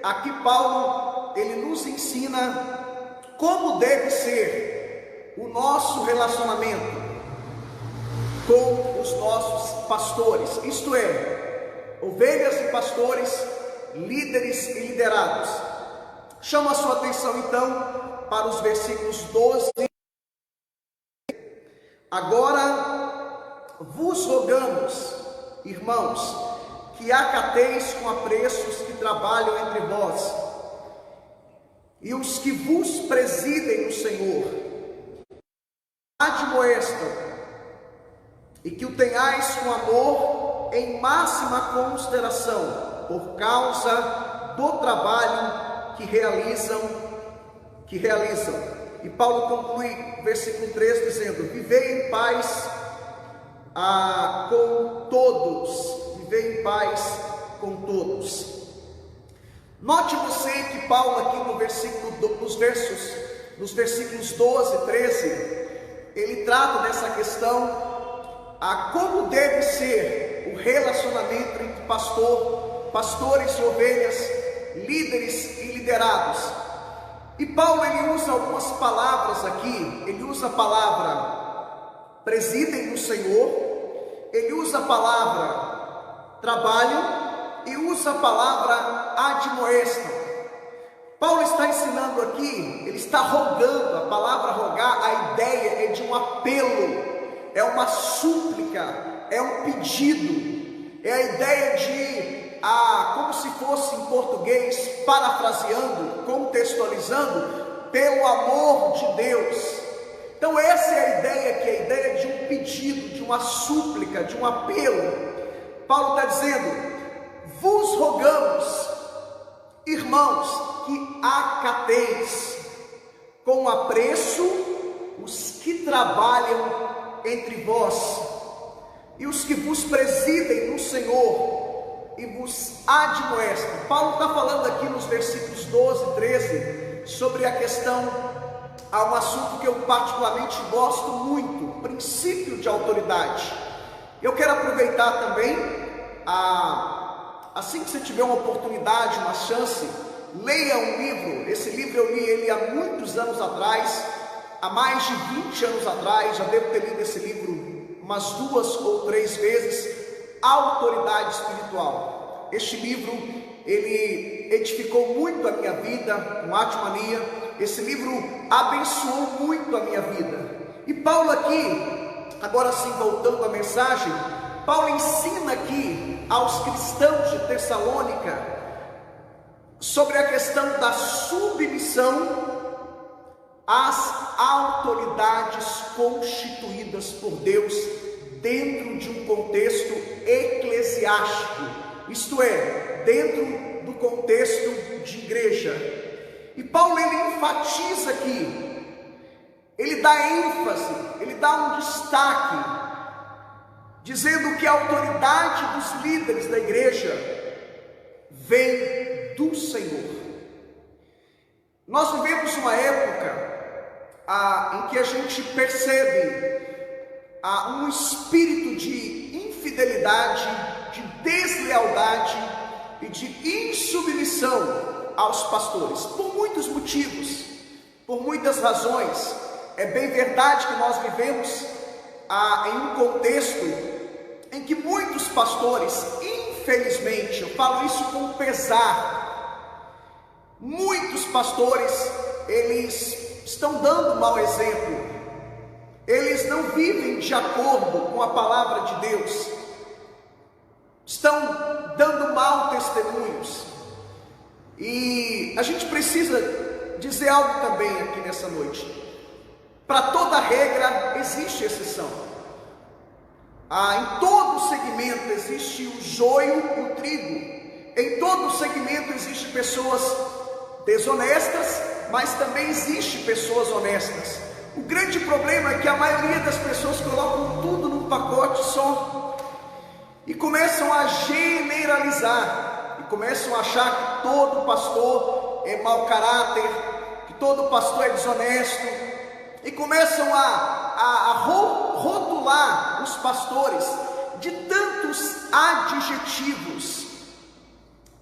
aqui Paulo, ele nos ensina como deve ser o nosso relacionamento com os nossos pastores, isto é, ovelhas e pastores, líderes e liderados. Chama a sua atenção então para os versículos 12. Agora vos rogamos, irmãos, que acateis com apreço os que trabalham entre vós e os que vos presidem no Senhor, admoestam, e que o tenhais com amor em máxima consideração, por causa do trabalho que realizam. E Paulo conclui versículo 3 dizendo: vivei em paz com todos. Vivei em paz com todos. Note você que Paulo aqui nos versículos 12 e 13, ele trata dessa questão, como deve ser o relacionamento entre pastores e ovelhas, líderes e liderados. E Paulo, ele usa algumas palavras aqui. Ele usa a palavra presidem no Senhor, ele usa a palavra trabalho e usa a palavra admoestam. Paulo está ensinando aqui, ele está rogando. A palavra rogar, a ideia é de um apelo, é uma súplica, é um pedido, é a ideia de, como se fosse em português, parafraseando, contextualizando, pelo amor de Deus. Então essa é a ideia, que é a ideia de um pedido, de uma súplica, de um apelo. Paulo está dizendo: vos rogamos, irmãos, que acateis com apreço os que trabalham entre vós e os que vos presidem no Senhor e vos admoestam. Paulo está falando aqui nos versículos 12 e 13 sobre a questão, um assunto que eu particularmente gosto muito, princípio de autoridade. Eu quero aproveitar também, assim que você tiver uma oportunidade, uma chance, leia um livro. Esse livro eu li ele há muitos anos atrás, há mais de 20 anos atrás. Já devo ter lido esse livro umas 2 ou 3 vezes, Autoridade Espiritual. Este livro, ele edificou muito a minha vida, com Atmania. Esse livro abençoou muito a minha vida. E Paulo aqui, agora sim voltando à mensagem, Paulo ensina aqui aos cristãos de Tessalônica sobre a questão da submissão às autoridades constituídas por Deus dentro de um contexto eclesiástico, isto é, dentro do contexto de igreja. E Paulo, ele enfatiza aqui, ele dá ênfase, ele dá um destaque, dizendo que a autoridade dos líderes da igreja vem do Senhor. Nós vivemos uma época em que a gente percebe um espírito de infidelidade, de deslealdade e de insubmissão aos pastores, por muitos motivos, por muitas razões. É bem verdade que nós vivemos em um contexto em que muitos pastores, infelizmente, eu falo isso com pesar, muitos pastores, eles estão dando mau exemplo, eles não vivem de acordo com a palavra de Deus, estão dando mau testemunhos. E a gente precisa dizer algo também aqui nessa noite. Para toda regra existe exceção. Em todo segmento existe o joio e o trigo. Em todo segmento existe pessoas desonestas, mas também existe pessoas honestas. O grande problema é que a maioria das pessoas colocam tudo num pacote só e começam a generalizar, e começam a achar que todo pastor é mau caráter, que todo pastor é desonesto, e começam a rotular os pastores de tantos adjetivos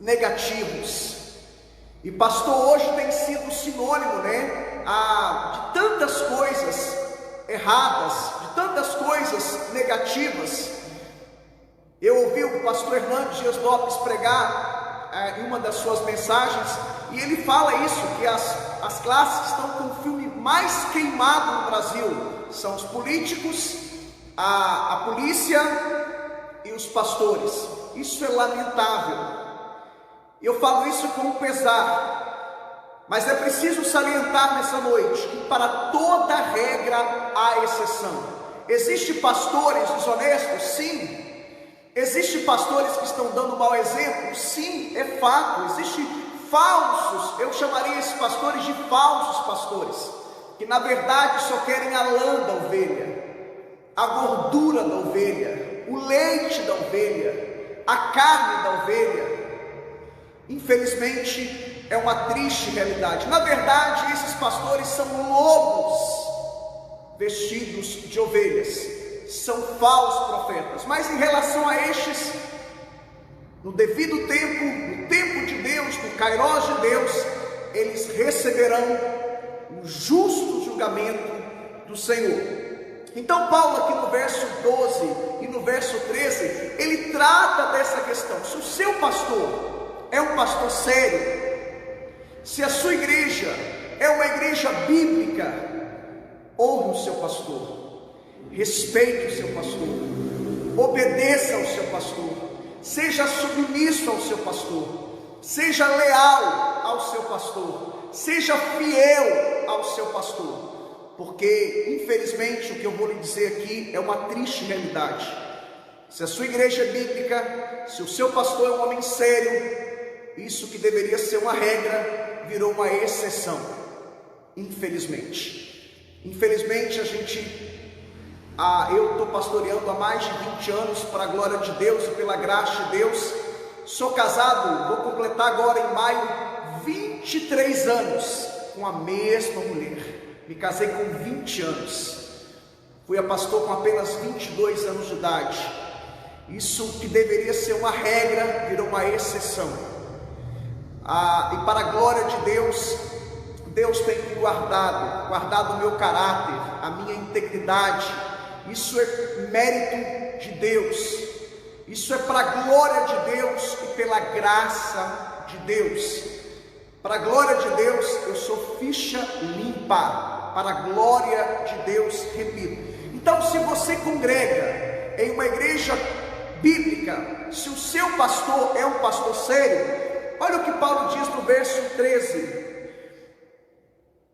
negativos. E pastor hoje tem sido sinônimo, de tantas coisas erradas, de tantas coisas negativas. Eu ouvi o pastor Hernandes Dias Lopes pregar em uma das suas mensagens, e ele fala isso, que as classes que estão com o filme mais queimado no Brasil são os políticos, a polícia e os pastores. Isso é lamentável. Eu falo isso com pesar, mas é preciso salientar nessa noite que para toda regra há exceção. Existem pastores desonestos? Sim. Existem pastores que estão dando mau exemplo? Sim, é fato. Existem falsos, eu chamaria esses pastores de falsos pastores, que na verdade só querem a lã da ovelha, a gordura da ovelha, o leite da ovelha, a carne da ovelha. Infelizmente, é uma triste realidade. Na verdade, esses pastores são lobos vestidos de ovelhas, são falsos profetas. Mas em relação a estes, no devido tempo, no tempo de Deus, no Kairos de Deus, eles receberão o justo julgamento do Senhor. Então Paulo aqui no verso 12 e no verso 13, ele trata dessa questão. Se o seu pastor é um pastor sério, se a sua igreja é uma igreja bíblica, honre o seu pastor, respeite o seu pastor, obedeça ao seu pastor, seja submisso ao seu pastor, seja leal ao seu pastor, seja fiel ao seu pastor, porque infelizmente o que eu vou lhe dizer aqui é uma triste realidade. Se a sua igreja é bíblica, se o seu pastor é um homem sério, isso que deveria ser uma regra, virou uma exceção, infelizmente. Infelizmente eu estou pastoreando há mais de 20 anos, para a glória de Deus e pela graça de Deus. Sou casado, vou completar agora em maio 23 anos com a mesma mulher. Me casei com 20 anos, fui a pastor com apenas 22 anos de idade. Isso que deveria ser uma regra, virou uma exceção. E para a glória de Deus, Deus tem me guardado o meu caráter, a minha integridade. Isso é mérito de Deus, isso é para a glória de Deus e pela graça de Deus. Para a glória de Deus, eu sou ficha limpa, para a glória de Deus, repito. Então, se você congrega em uma igreja bíblica, se o seu pastor é um pastor sério, olha o que Paulo diz no verso 13: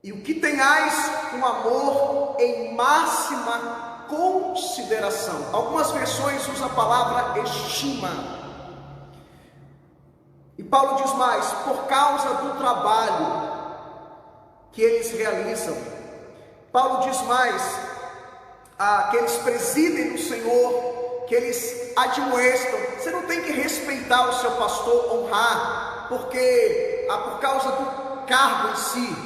e o que tenhais com amor em máxima consideração. Algumas versões usam a palavra estima. E Paulo diz mais: por causa do trabalho que eles realizam. Paulo diz mais: que eles presidem no Senhor, que eles admoestam. Você não tem que respeitar o seu pastor, honrar, porque por causa do cargo em si,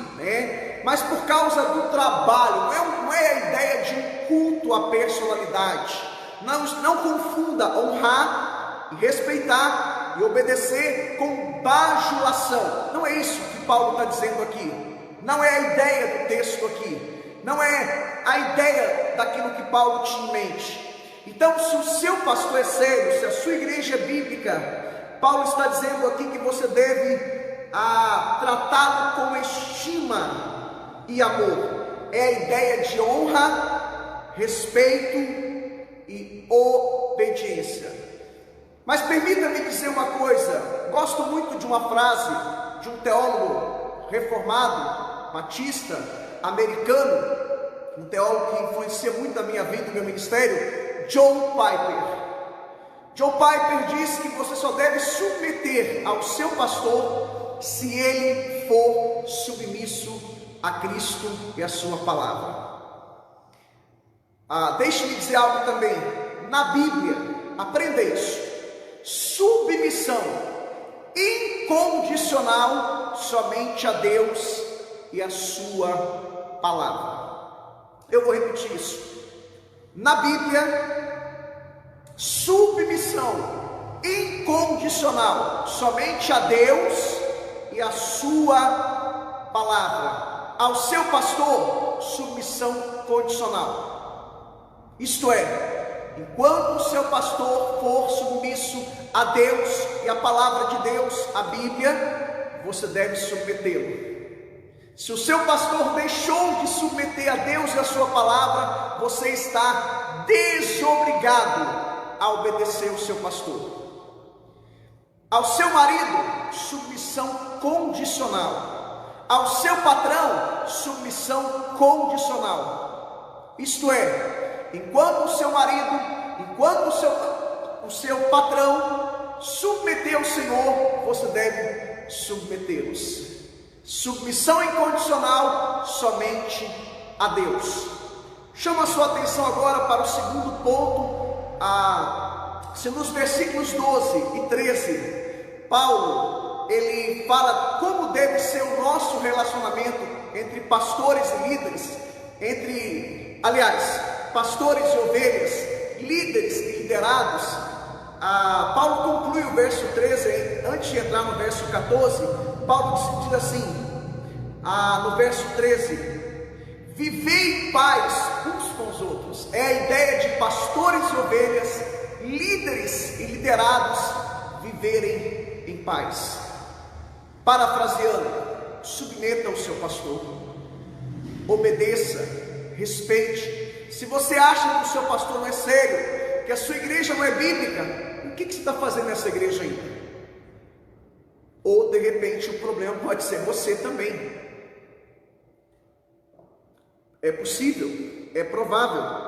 mas por causa do trabalho. Não é a ideia de um culto à personalidade. Não confunda honrar e respeitar e obedecer com bajulação. Não é isso que Paulo está dizendo aqui. Não é a ideia do texto aqui. Não é a ideia daquilo que Paulo tinha em mente. Então, se o seu pastor é sério, se a sua igreja é bíblica, Paulo está dizendo aqui que você deve tratá-lo com estima e amor. É a ideia de honra, respeito e obediência. Mas permita-me dizer uma coisa. Gosto muito de uma frase de um teólogo reformado, batista, americano, um teólogo que influencia muito a minha vida e meu ministério, John Piper. John Piper diz que você só deve submeter ao seu pastor se ele for submisso a Cristo e a sua palavra. Deixe-me dizer algo também. Na Bíblia, aprenda isso: submissão incondicional somente a Deus e a sua palavra. Eu vou repetir isso. Na Bíblia, submissão incondicional somente a Deus e e a sua palavra. Ao seu pastor, submissão condicional. Isto é, enquanto o seu pastor for submisso a Deus e a palavra de Deus, a Bíblia, você deve submetê-lo. Se o seu pastor deixou de submeter a Deus e a sua palavra, você está desobrigado a obedecer o seu pastor. Ao seu marido, submissão condicional. Ao seu patrão, submissão condicional. Isto é, enquanto o seu marido, enquanto o seu patrão submeter ao Senhor, você deve submetê-los. Submissão incondicional somente a Deus. Chama a sua atenção agora para o segundo ponto. Se nos versículos 12 e 13, Paulo, ele fala como deve ser o nosso relacionamento entre pastores e líderes, pastores e ovelhas, líderes e liderados. Paulo conclui o verso 13, antes de entrar no verso 14, Paulo diz assim, no verso 13, vivei em paz uns com os outros. É a ideia de pastores e ovelhas, líderes e liderados viverem em paz. Parafraseando, submeta ao seu pastor, obedeça, respeite. Se você acha que o seu pastor não é sério, que a sua igreja não é bíblica, o que você está fazendo nessa igreja ainda? Ou de repente o problema pode ser você também. É possível, é provável.